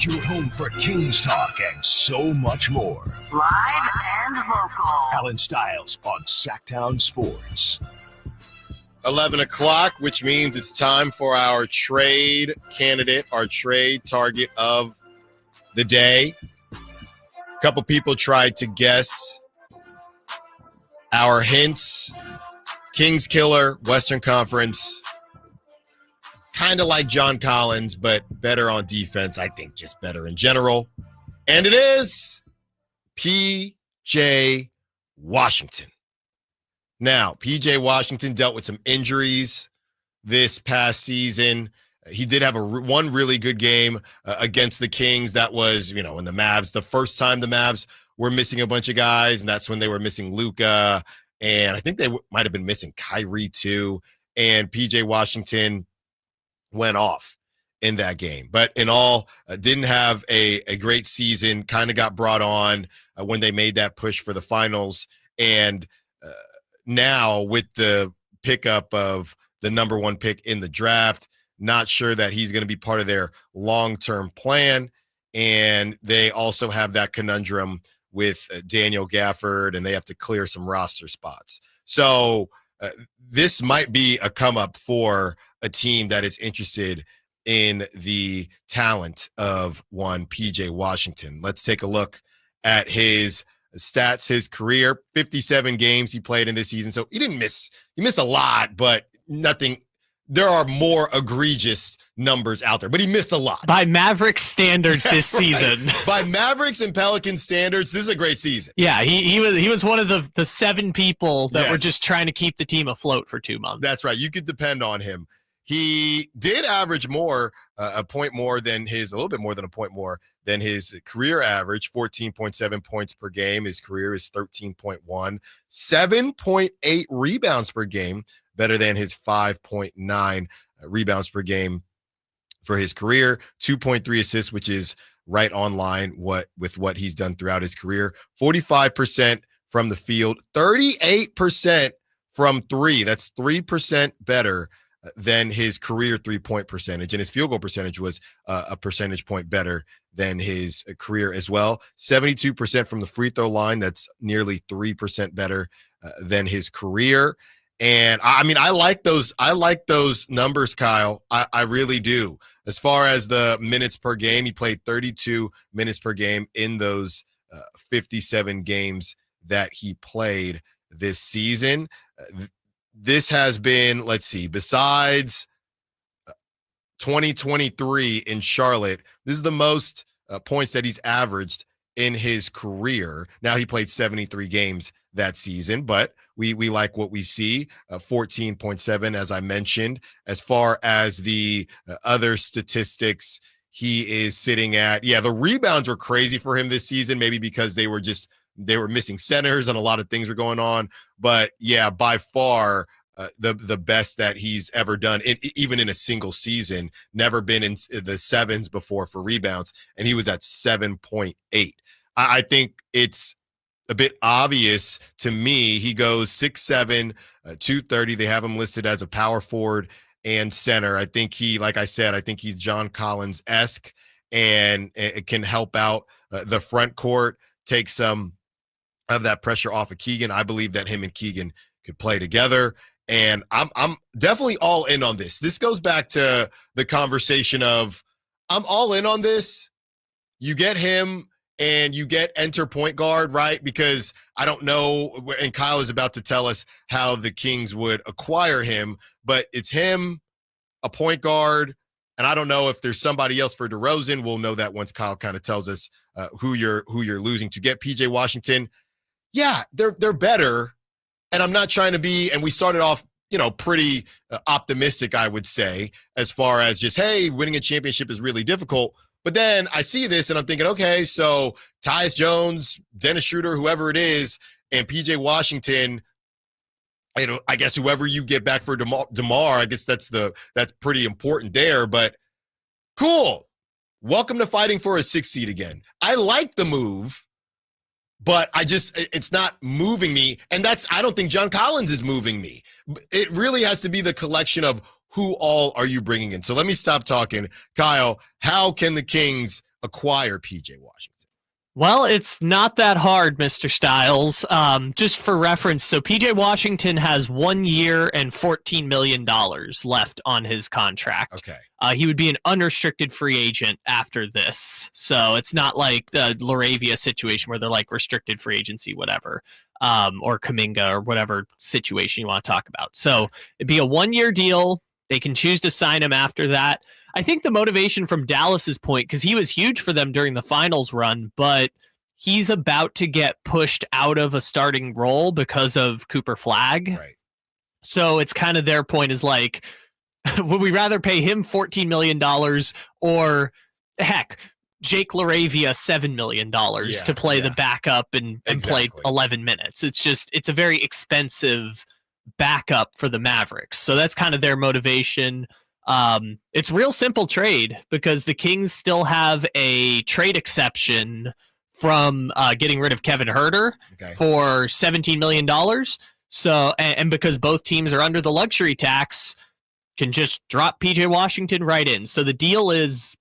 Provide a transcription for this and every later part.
your home for Kings talk and so much more. Live and local. Allen Stiles on Sactown Sports. 11 o'clock, which means it's time for our trade candidate, our trade target of the day. A couple people tried to guess our hints. Kings killer, Western Conference. Kind of like John Collins, but better on defense. I think just better in general. And it is P.J. Washington. Now, P.J. Washington dealt with some injuries this past season. He did have one really good game against the Kings. That was, in the Mavs, the first time the Mavs were missing a bunch of guys, and that's when they were missing Luka, and I think they might have been missing Kyrie too, and P.J. Washington went off in that game. But in all, didn't have a great season, kind of got brought on when they made that push for the finals, and now with the pickup of the number one pick in the draft, not sure that he's going to be part of their long-term plan. And they also have that conundrum with Daniel Gafford, and they have to clear some roster spots. So this might be a come-up for a team that is interested in the talent of one P.J. Washington. Let's take a look at his stats, his career. 57 games he played in this season. So he missed a lot, but nothing. There are more egregious numbers out there, but he missed a lot. By Mavericks standards this season. By Mavericks and Pelicans standards, this is a great season. Yeah, he was one of the 7 people that were just trying to keep the team afloat for 2 months. That's right. You could depend on him. He did average a little bit more than a point more than his career average, 14.7 points per game. His career is 13.1, 7.8 rebounds per game, better than his 5.9 rebounds per game for his career, 2.3 assists, which is right on line with what he's done throughout his career, 45% from the field, 38% from three. That's 3% better than his career three-point percentage, and his field goal percentage was a percentage point better than his career as well. 72% from the free throw line. That's nearly 3% better than his career. And I like those numbers, Kyle. I really do. As far as the minutes per game, he played 32 minutes per game in those 57 games that he played this season. This has been, besides 2023 in Charlotte, this is the most points that he's averaged in his career. Now, he played 73 games that season, but we like what we see, 14.7, as I mentioned. As far as the other statistics, he is sitting at, the rebounds were crazy for him this season, maybe because they were missing centers and a lot of things were going on. But by far the best that he's ever done, even in a single season. Never been in the sevens before for rebounds, and he was at 7.8. I think it's a bit obvious to me. He goes 6'7", 230. They have him listed as a power forward and center. I think I think he's John Collins-esque, and it can help out the front court, take some of that pressure off of Keegan. I believe that him and Keegan could play together, and I'm definitely all in on this. This goes back to the conversation of I'm all in on this. You get him and you enter point guard, right? Because I don't know, and Kyle is about to tell us how the Kings would acquire him, but it's him, a point guard, and I don't know if there's somebody else for DeRozan. We'll know that once Kyle kind of tells us who you're losing to get. P.J. Washington, they're better, and I'm not trying to be, and we started off, pretty optimistic, I would say, as far as just, hey, winning a championship is really difficult. But then I see this and I'm thinking, okay, so Tyus Jones, Dennis Schroeder, whoever it is, and P.J. Washington, I guess whoever you get back for DeMar, I guess that's pretty important there. But cool. Welcome to fighting for a 6 seed again. I like the move, but it's not moving me. And I don't think John Collins is moving me. It really has to be the collection of who all are you bringing in? So let me stop talking. Kyle, how can the Kings acquire PJ Washington? Well, it's not that hard, Mr. Stiles. Just for reference, so PJ Washington has 1 year and $14 million left on his contract. Okay. He would be an unrestricted free agent after this. So it's not like the Laravia situation where they're like restricted free agency, whatever, or Kuminga or whatever situation you want to talk about. So it'd be a 1 year deal. They can choose to sign him after that. I think the motivation from Dallas's point, because he was huge for them during the finals run, but he's about to get pushed out of a starting role because of Cooper Flagg. Right. So it's kind of their point is like, would we rather pay him $14 million or heck, Jake Laravia $7 million to play the backup and play 11 minutes? It's a very expensive backup for the Mavericks. So that's kind of their motivation. It's real simple trade because the Kings still have a trade exception from getting rid of Kevin Huerter for $17 million. So, and because both teams are under the luxury tax, can just drop PJ Washington right in. So the deal is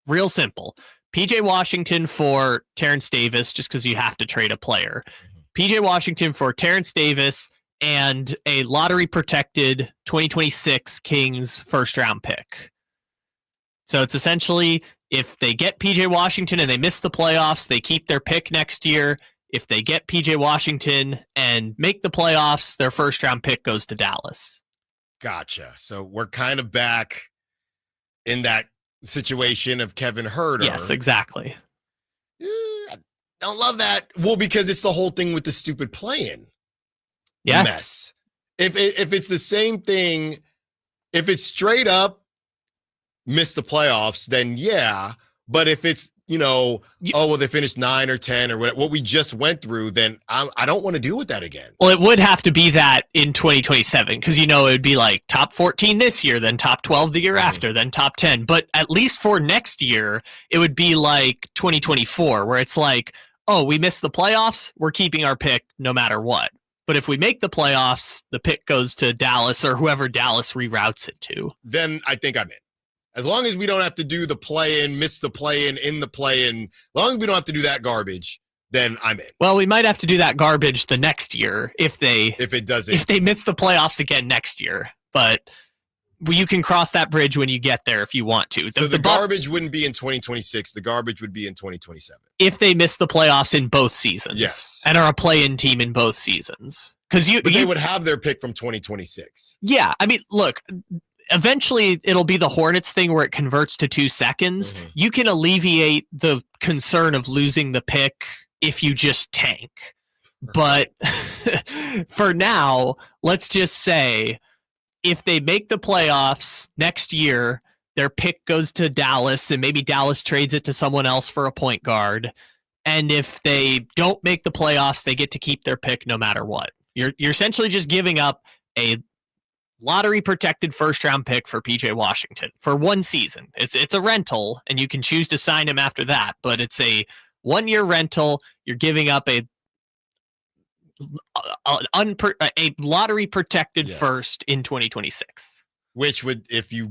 real simple. PJ Washington for Terrence Davis, just because you have to trade a player. PJ Washington for Terrence Davis and a lottery-protected 2026 Kings first-round pick. So it's essentially, if they get PJ Washington and they miss the playoffs, they keep their pick next year. If they get PJ Washington and make the playoffs, their first-round pick goes to Dallas. Gotcha. So we're kind of back in that situation of Kevin Huerter. Yes, exactly. I don't love that. Well, because it's the whole thing with the stupid play-in. Yeah. Mess. If it's the same thing, if it's straight up miss the playoffs, then yeah. But if it's, they finished 9 or 10 or what we just went through, then I don't want to deal with that again. Well, it would have to be that in 2027 because, it would be like top 14 this year, then top 12 the year after, then top 10. But at least for next year, it would be like 2024 where it's like, oh, we missed the playoffs. We're keeping our pick no matter what. But if we make the playoffs, the pick goes to Dallas or whoever Dallas reroutes it to. Then I think I'm in. As long as we don't have to do the play-in, miss the play-in, in the play-in, as long as we don't have to do that garbage, then I'm in. Well, we might have to do that garbage the next year if they miss the playoffs again next year. But you can cross that bridge when you get there if you want to. So the garbage wouldn't be in 2026. The garbage would be in 2027. If they miss the playoffs in both seasons. Yes. And are a play-in team in both seasons. But they would have their pick from 2026. Yeah. I mean, look, eventually it'll be the Hornets thing where it converts to 2 seconds. Mm-hmm. You can alleviate the concern of losing the pick if you just tank. But for now, let's just say if they make the playoffs next year, their pick goes to Dallas and maybe Dallas trades it to someone else for a point guard. And if they don't make the playoffs, they get to keep their pick no matter what. You're essentially just giving up a lottery protected first round pick for PJ Washington for 1 season. It's a rental and you can choose to sign him after that, but it's a 1 year rental. You're giving up a lottery protected first in 2026. Which would, if you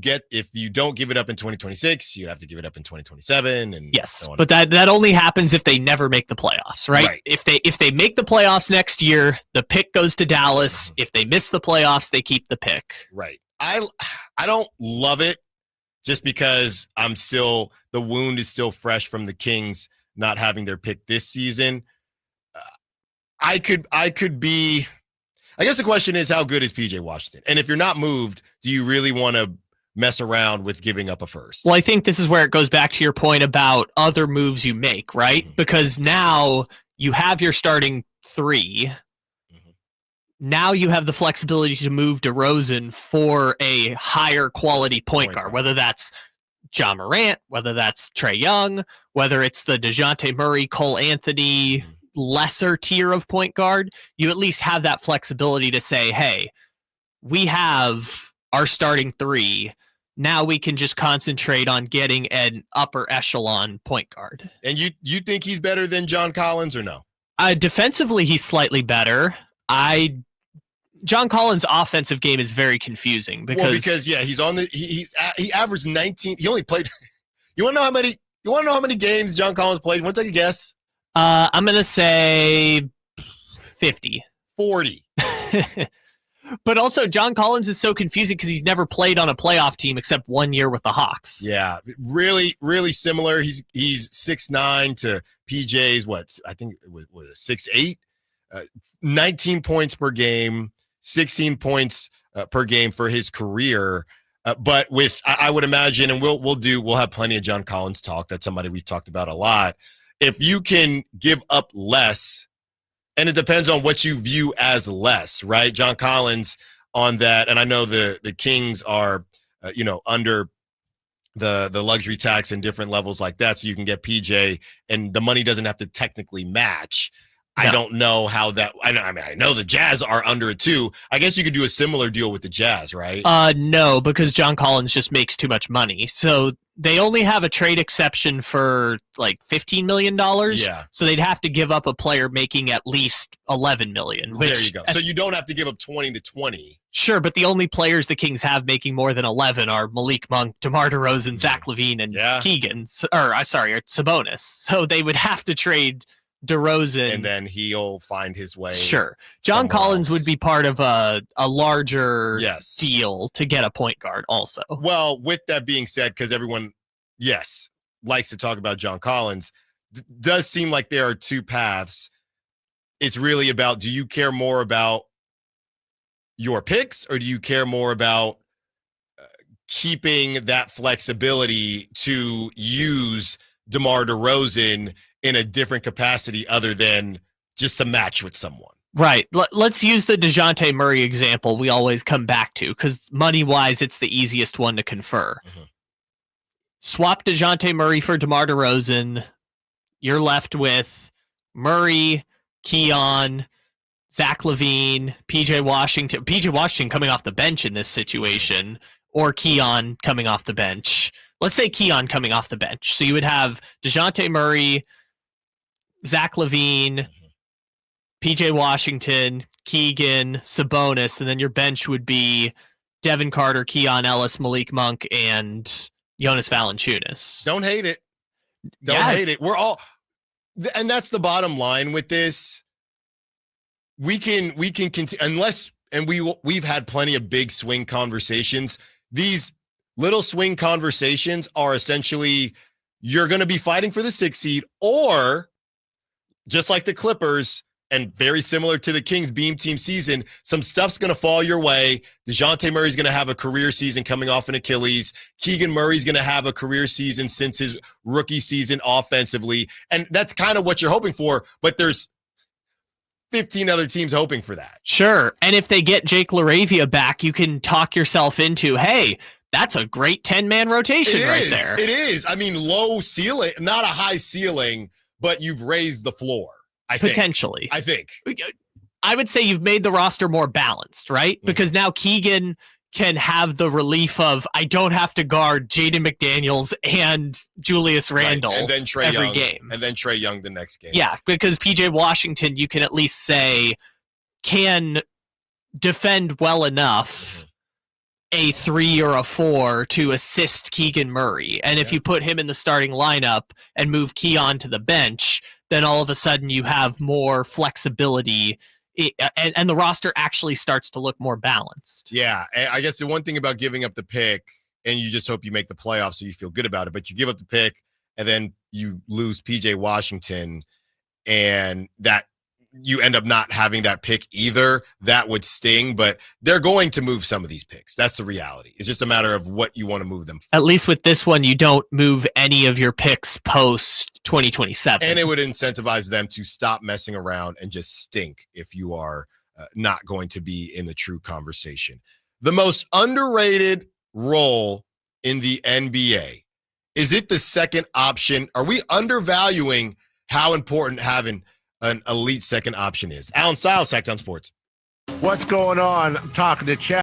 don't give it up in 2026, you'd have to give it up in 2027. And yes, so on. But that only happens if they never make the playoffs, right? If they make the playoffs next year, the pick goes to Dallas. Mm-hmm. If they miss the playoffs, they keep the pick. Right. I don't love it just because the wound is still fresh from the Kings not having their pick this season. I guess the question is, how good is PJ Washington? And if you're not moved, do you really want to mess around with giving up a first? Well, I think this is where it goes back to your point about other moves you make, right? Mm-hmm. Because now you have your starting 3. Mm-hmm. Now you have the flexibility to move DeRozan for a higher quality point guard, whether that's John Morant, whether that's Trae Young, whether it's the DeJounte Murray, Cole Anthony, mm-hmm. lesser tier of point guard. You at least have that flexibility to say, hey, we have our starting 3. Now we can just concentrate on getting an upper echelon point guard. And you think he's better than John Collins or no? Defensively, he's slightly better. John Collins' offensive game is very confusing because he's on he averaged 19. He only played. You want to know how many? You want to know how many games John Collins played? You want to take a guess? I'm going to say 50. 40. But also, John Collins is so confusing because he's never played on a playoff team except 1 year with the Hawks. Yeah, really, really similar. He's 6'9" to PJ's, I think it was 6'8", 19 points per game, 16 points per game for his career. But I would imagine, and we'll have plenty of John Collins talk. That's somebody we've talked about a lot. If you can give up less, and it depends on what you view as less, right? John Collins on that, and I know the Kings are, under the luxury tax and different levels like that, so you can get PJ, and the money doesn't have to technically match. No. I don't know how that. I know the Jazz are under it too. I guess you could do a similar deal with the Jazz, right? No, because John Collins just makes too much money. So they only have a trade exception for like $15 million. Yeah. So they'd have to give up a player making at least $11 million. There you go. So you don't have to give up 20 to 20. Sure, but the only players the Kings have making more than 11 are Malik Monk, DeMar DeRozan, Zach LaVine, and Keegan. Or Sabonis. So they would have to trade DeRozan, and then he'll find his way. Sure, John Collins would be part of a larger deal to get a point guard also. Well, with that being said, because everyone likes to talk about John Collins, does seem like there are two paths. It's really about, do you care more about your picks, or do you care more about keeping that flexibility to use DeMar DeRozan in a different capacity other than just to match with someone? Right. Let's use the DeJounte Murray example we always come back to, because money-wise, it's the easiest one to confer. Mm-hmm. Swap DeJounte Murray for DeMar DeRozan. You're left with Murray, Keon, Zach LaVine, PJ Washington. PJ Washington coming off the bench in this situation, or Keon coming off the bench. Let's say Keon coming off the bench. So you would have DeJounte Murray, Zach LaVine, PJ Washington, Keegan, Sabonis, and then your bench would be Devin Carter, Keon Ellis, Malik Monk, and Jonas Valanciunas. Don't hate it. Don't hate it. We're all, and that's the bottom line with this. We can continue unless, and we've had plenty of big swing conversations. These little swing conversations are essentially, you're going to be fighting for the 6th seed, or just like the Clippers, and very similar to the Kings Beam Team season, some stuff's going to fall your way. DeJounte Murray's going to have a career season coming off an Achilles. Keegan Murray's going to have a career season since his rookie season offensively. And that's kind of what you're hoping for, but there's 15 other teams hoping for that. Sure. And if they get Jake LaRavia back, you can talk yourself into, hey, that's a great 10-man rotation there. It is. I mean, low ceiling, not a high ceiling, but you've raised the floor. Potentially. I think. I would say you've made the roster more balanced, right? Mm-hmm. Because now Keegan can have the relief of, I don't have to guard Jaden McDaniels and Julius Randle and then Trae every Young, game. And then Trae Young the next game. Yeah, because PJ Washington, you can at least say, can defend well enough a 3 or a 4 to assist Keegan Murray. And if you put him in the starting lineup and move Keon to the bench, then all of a sudden you have more flexibility, and the roster actually starts to look more balanced. Yeah, I guess the one thing about giving up the pick, and you just hope you make the playoffs so you feel good about it, but you give up the pick and then you lose PJ Washington, and that you end up not having that pick either. That would sting, but they're going to move some of these picks. That's the reality. It's just a matter of what you want to move them for. At least with this one, you don't move any of your picks post 2027. And it would incentivize them to stop messing around and just stink if you are not going to be in the true conversation. The most underrated role in the NBA. Is it the second option? Are we undervaluing how important having an elite second option is? Allen Stiles, Sactown Sports. What's going on? I'm talking to Chad.